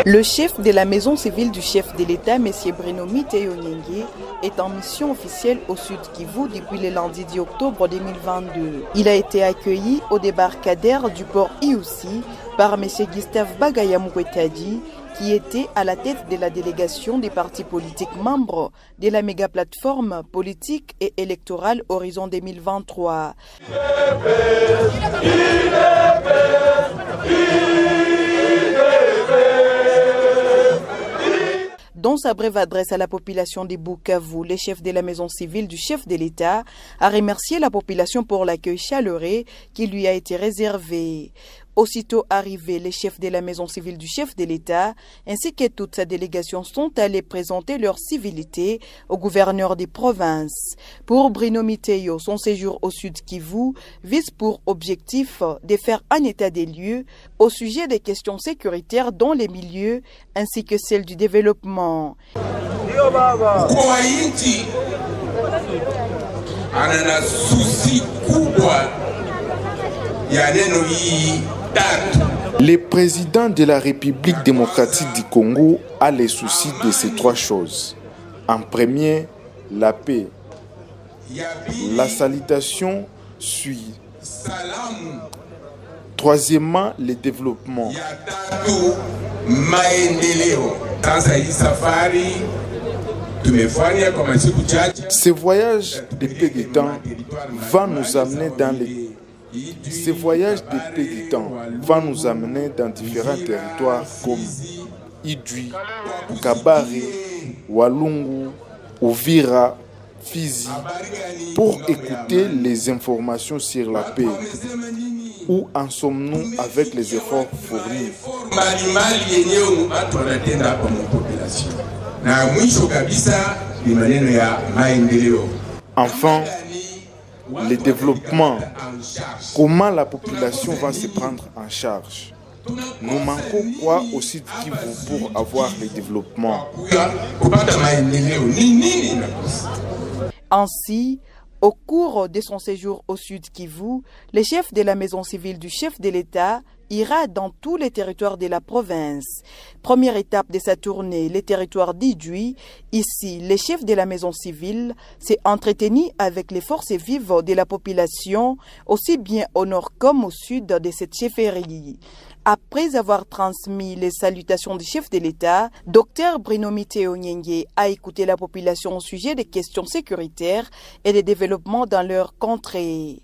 Le chef de la maison civile du chef de l'État, M. Bruno Miteyo Nyenge, est en mission officielle au Sud Kivu depuis le lundi 10 octobre 2022. Il a été accueilli au débarcadère du port Iusi par M. Gustave Bagaya Mukwetadi, qui était à la tête de la délégation des partis politiques membres de la méga-plateforme politique et électorale Horizon 2023. Dans sa brève adresse à la population de Bukavu, le chef de la maison civile du chef de l'État a remercié la population pour l'accueil chaleureux qui lui a été réservé. Aussitôt arrivé, les chefs de la maison civile du chef de l'État ainsi que toute sa délégation sont allés présenter leur civilité au gouverneur des provinces. Pour Bruno Miteyo, son séjour au Sud Kivu vise pour objectif de faire un état des lieux au sujet des questions sécuritaires dans les milieux ainsi que celles du développement. Le président de la République démocratique du Congo a les soucis de ces trois choses. En premier, la paix. La salutation suit. Troisièmement, le développement. Ce voyage de paix du temps va nous amener dans différents territoires comme Idui, Kabare, Walungu, Uvira, Fizi, pour écouter les informations sur la paix. Où en sommes-nous avec les efforts fournis? Enfin, le développement. Comment la population va se prendre en charge? Nous manquons quoi au Sud Kivu pour avoir le développement? Ainsi, au cours de son séjour au Sud Kivu, le chef de la maison civile du chef de l'État ira dans tous les territoires de la province. Première étape de sa tournée, les territoires d'Idui. Ici, le chef de la maison civile s'est entretenu avec les forces vives de la population, aussi bien au nord comme au sud de cette chefferie. Après avoir transmis les salutations du chef de l'État, Dr Bruno Miteyo Nyenge a écouté la population au sujet des questions sécuritaires et des développements dans leur contrée.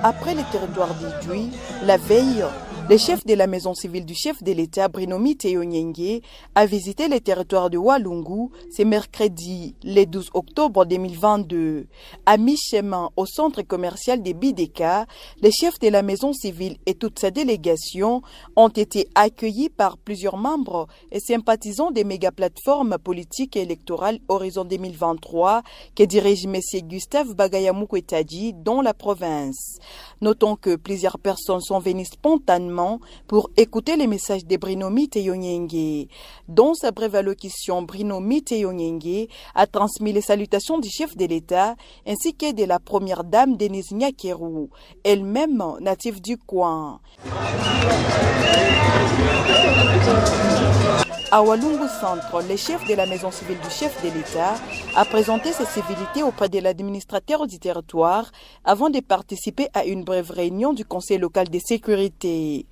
Après le territoire d'Idui, la veille, le chef de la maison civile du chef de l'État, Bruno Miteyo Nyenge, a visité le territoire de Walungu ce mercredi, le 12 octobre 2022. À mi-chemin au centre commercial de Bideka, le chef de la maison civile et toute sa délégation ont été accueillis par plusieurs membres et sympathisants des méga-plateformes politiques et électorales Horizon 2023 que dirige M. Gustave Bagaya Mukwetadi dans la province. Notons que plusieurs personnes sont venues spontanément pour écouter les messages de Bruno Miteyo Nyenge. Dans sa brève allocution, Bruno Miteyo Nyenge a transmis les salutations du chef de l'État ainsi que de la première dame Denise Nyakeru, elle-même native du coin. À Walungu Centre, le chef de la maison civile du chef de l'État a présenté ses civilités auprès de l'administrateur du territoire avant de participer à une brève réunion du Conseil local de sécurité.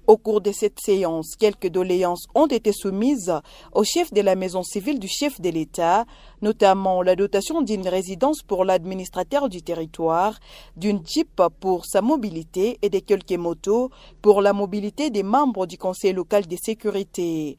Au cours de cette séance, quelques doléances ont été soumises au chef de la maison civile du chef de l'État, notamment la dotation d'une résidence pour l'administrateur du territoire, d'une Jeep pour sa mobilité et de quelques motos pour la mobilité des membres du Conseil local de sécurité.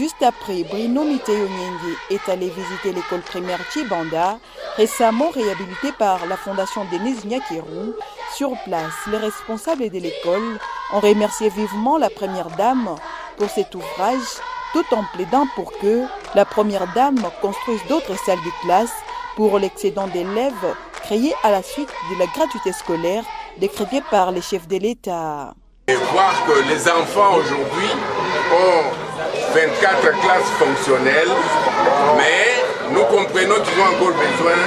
Juste après, Bruno Miteyo Nyenge est allé visiter l'école primaire Chibanda, récemment réhabilitée par la fondation Denise Nyakeru. Sur place, les responsables de l'école ont remercié vivement la première dame pour cet ouvrage, tout en plaidant pour que la première dame construise d'autres salles de classe pour l'excédent d'élèves créé à la suite de la gratuité scolaire décrétée par les chefs de l'État. Et voir que les enfants aujourd'hui ont 24 classes fonctionnelles, mais nous comprenons qu'ils ont encore besoin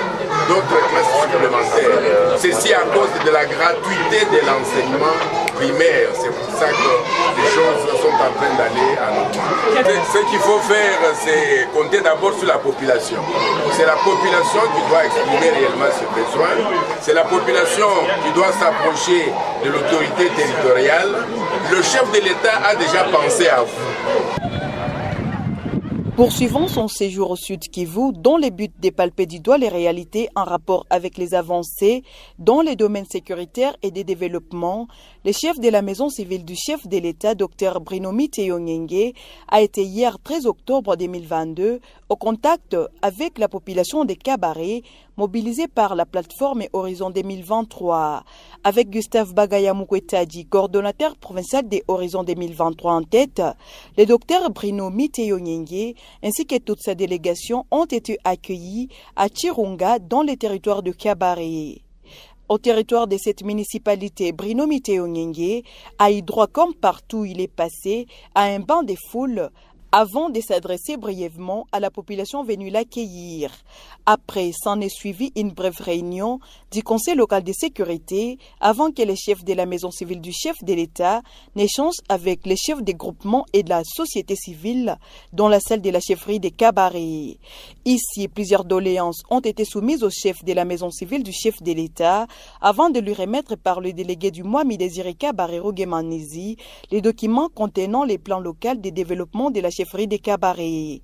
d'autres classes supplémentaires. Ceci à cause de la gratuité de l'enseignement primaire. C'est pour ça que les choses sont en train d'aller à l'augmentation. Ce qu'il faut faire, c'est compter d'abord sur la population. C'est la population qui doit exprimer réellement ses besoins. C'est la population qui doit s'approcher de l'autorité territoriale. Le chef de l'État a déjà pensé à vous. Poursuivant son séjour au Sud Kivu, dont le but de palper du doigt les réalités en rapport avec les avancées dans les domaines sécuritaires et des développements, le chef de la maison civile du chef de l'État, Dr Bruno Miteyongenge, a été hier 13 octobre 2022 au contact avec la population de Kabaré, mobilisée par la plateforme Horizon 2023. Avec Gustave Bagaya Mukwetadi, coordonnateur provincial des Horizon 2023 en tête, le docteur Bruno Miteyongenge ainsi que toute sa délégation ont été accueillis à Chirunga dans le territoire de Kabaré. Au territoire de cette municipalité, Bruno Miteyongenge a eu droit, comme partout où il est passé, à un banc de foule avant de s'adresser brièvement à la population venue l'accueillir. Après, s'en est suivi une brève réunion du Conseil local de sécurité avant que les chefs de la maison civile du chef de l'État n'échangent avec les chefs des groupements et de la société civile dans la salle de la chefferie de Kabaré. Ici, plusieurs doléances ont été soumises au chef de la maison civile du chef de l'État avant de lui remettre par le délégué du Mwami Désiré Kabaré Rogemanizi les documents contenant les plans locaux de développement de la chefferie de Kabaré.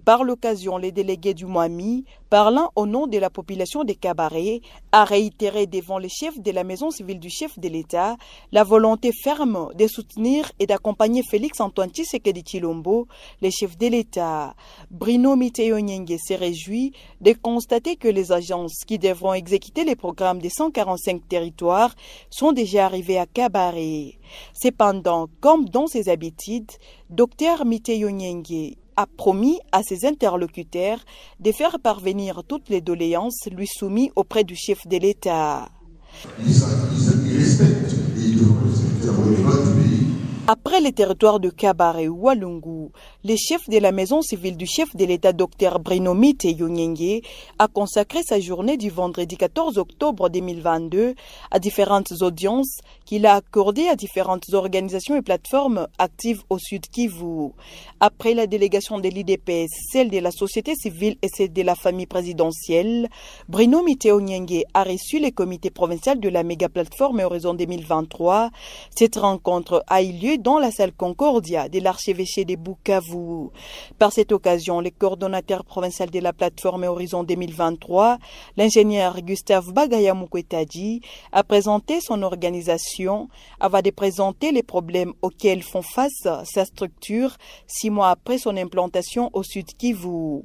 Par l'occasion, les délégués du Mwami, parlant au nom de la population de Kabaré, a réitéré devant les chefs de la maison civile du chef de l'État la volonté ferme de soutenir et d'accompagner Félix Antoine Tshisekedi Tshilombo, le chef de l'État. Bruno Miteyongenge s'est réjoui de constater que les agences qui devront exécuter les programmes des 145 territoires sont déjà arrivées à Kabaré. Cependant, comme dans ses habitudes, Dr Miteyongenge a promis à ses interlocuteurs de faire parvenir toutes les doléances lui soumises auprès du chef de l'État. Ils respectent et ils devront respecter la volonté du pays. Après les territoires de Kabaré ou Walungu, le chef de la maison civile du chef de l'État, Dr Bruno Miteyongenge, a consacré sa journée du vendredi 14 octobre 2022 à différentes audiences qu'il a accordées à différentes organisations et plateformes actives au Sud Kivu. Après la délégation de l'IDPS, celle de la société civile et celle de la famille présidentielle, Bruno Miteyongenge a reçu le comité provincial de la méga plateforme Horizon 2023. Cette rencontre a eu lieu dans la salle Concordia de l'archevêché de Bukavu. Par cette occasion, le coordonnateur provincial de la plateforme Horizon 2023, l'ingénieur Gustave Bagaya Mukwetadi, a présenté son organisation avant de présenter les problèmes auxquels font face sa structure 6 mois après son implantation au Sud Kivu.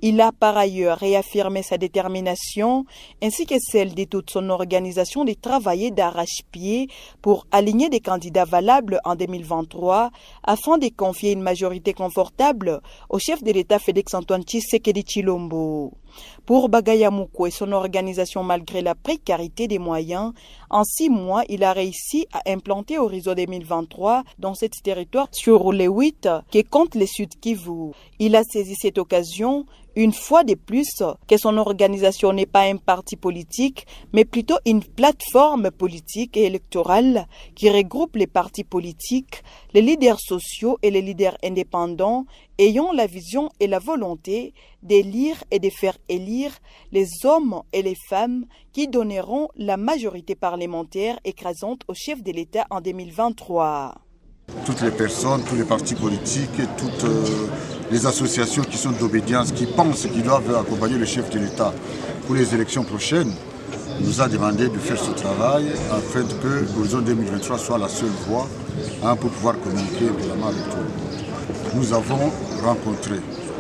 Il a par ailleurs réaffirmé sa détermination ainsi que celle de toute son organisation de travailler d'arrache-pied pour aligner des candidats valables en 2023 afin de confier une majorité confortable au chef de l'État Félix Antoine Tshisekedi Tshilombo. Pour Bagaya Mukwe et son organisation, malgré la précarité des moyens, en 6 mois, il a réussi à implanter Horizon 2023 dans ce territoire sur les 8 qui compte le Sud Kivu. Il a saisi cette occasion une fois de plus que son organisation n'est pas un parti politique, mais plutôt une plateforme politique et électorale qui regroupe les partis politiques, les leaders sociaux et les leaders indépendants ayant la vision et la volonté d'élire et de faire élire les hommes et les femmes qui donneront la majorité parlementaire écrasante au chef de l'État en 2023. Toutes les personnes, tous les partis politiques et toutes les associations qui sont d'obédience, qui pensent qu'ils doivent accompagner le chef de l'État pour les élections prochaines, nous a demandé de faire ce travail afin que l'horizon 2023 soit la seule voie pour pouvoir communiquer évidemment avec tout le monde. Nous avons rencontré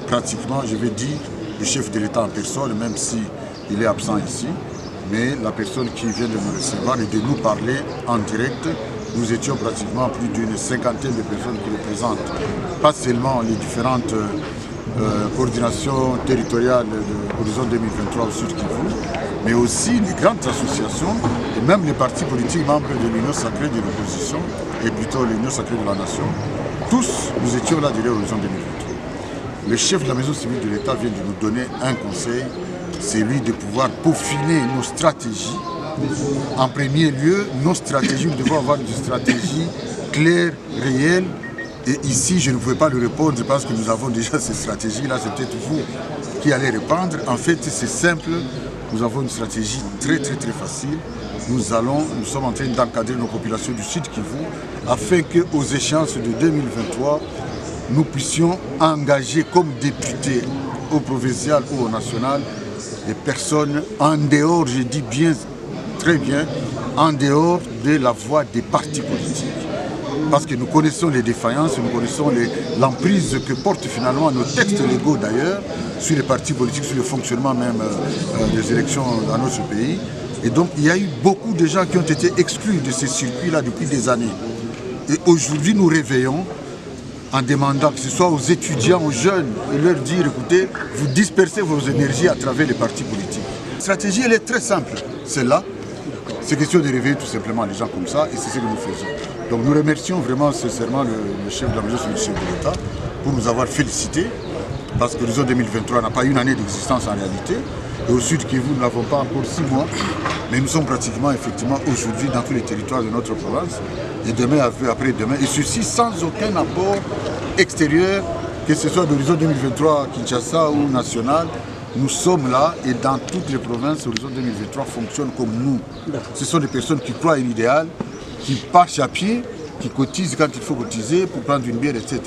pratiquement, je vais dire, le chef de l'État en personne, même s'il est absent ici, mais la personne qui vient de nous recevoir et de nous parler en direct. Nous étions pratiquement plus d'une 50aine de personnes qui représentent pas seulement les différentes coordinations territoriales de l'horizon 2023 au Sud Kivu, mais aussi les grandes associations et même les partis politiques membres de l'Union sacrée de l'opposition et plutôt l'Union sacrée de la nation. Tous, nous étions là derrière l'horizon 2023. Le chef de la maison civile de l'État vient de nous donner un conseil c'est lui de pouvoir peaufiner nos stratégies. En premier lieu, nos stratégies, nous devons avoir des stratégies claires, réelles. Et ici, je ne pouvais pas le répondre parce que nous avons déjà ces stratégies-là, c'est peut-être vous qui allez répondre. En fait, c'est simple, nous avons une stratégie très facile. Nous sommes en train d'encadrer nos populations du Sud Kivu afin qu'aux échéances de 2023, nous puissions engager comme députés au provincial ou au national des personnes en dehors, je dis bien, très bien, en dehors de la voie des partis politiques. Parce que nous connaissons les défaillances, nous connaissons l'emprise que portent finalement nos textes légaux d'ailleurs sur les partis politiques, sur le fonctionnement même des élections dans notre pays. Et donc il y a eu beaucoup de gens qui ont été exclus de ces circuits-là depuis des années. Et aujourd'hui nous réveillons en demandant que ce soit aux étudiants, aux jeunes, de leur dire écoutez, vous dispersez vos énergies à travers les partis politiques. La stratégie elle est très simple, c'est là. C'est question de réveiller tout simplement les gens comme ça et c'est ce que nous faisons. Donc nous remercions vraiment sincèrement le chef de la maison, le chef de l'État, pour nous avoir félicités, parce que l'horizon 2023 n'a pas une année d'existence en réalité. Et au Sud Kivu, nous n'avons pas encore 6 mois, mais nous sommes pratiquement effectivement aujourd'hui dans tous les territoires de notre province, et demain après-demain, et ceci sans aucun apport extérieur, que ce soit de l'horizon 2023 Kinshasa ou national. Nous sommes là et dans toutes les provinces, l'horizon 2023 fonctionne comme nous. Ce sont des personnes qui croient à un idéal, qui marchent à pied, qui cotisent quand il faut cotiser pour prendre une bière, etc.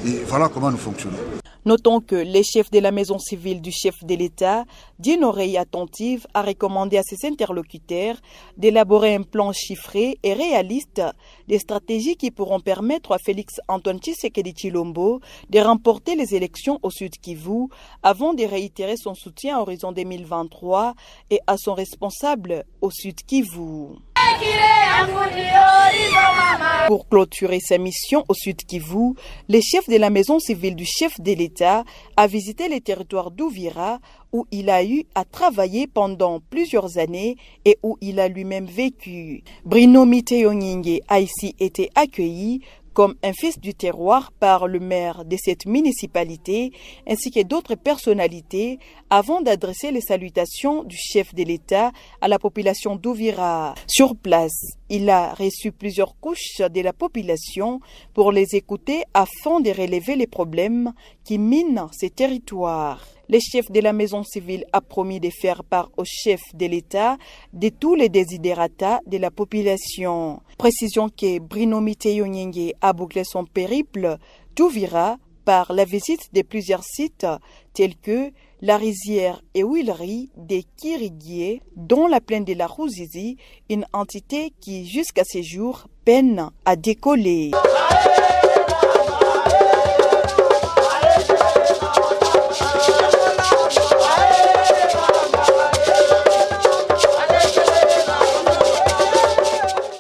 Et voilà comment nous fonctionnons. Notons que les chefs de la maison civile du chef de l'État, d'une oreille attentive, a recommandé à ses interlocuteurs d'élaborer un plan chiffré et réaliste des stratégies qui pourront permettre à Félix-Antoine Tshisekedi Tshilombo de remporter les élections au Sud Kivu avant de réitérer son soutien à horizon 2023 et à son responsable au Sud Kivu. Pour clôturer sa mission au Sud Kivu, le chef de la maison civile du chef de l'État a visité les territoires d'Uvira où il a eu à travailler pendant plusieurs années et où il a lui-même vécu. Bruno Miteyongenge a ici été accueilli comme un fils du terroir par le maire de cette municipalité ainsi que d'autres personnalités avant d'adresser les salutations du chef de l'État à la population d'Uvira. Sur place, il a reçu plusieurs couches de la population pour les écouter afin de relever les problèmes qui minent ces territoires. Le chef de la maison civile a promis de faire part au chef de l'État de tous les desiderata de la population. Précisons que Bruno Miteyongenge a bouclé son périple d'Uvira par la visite de plusieurs sites tels que la rizière et huilerie des Kiriguiers, dont la plaine de la Ruzizi, une entité qui jusqu'à ce jour peine à décoller.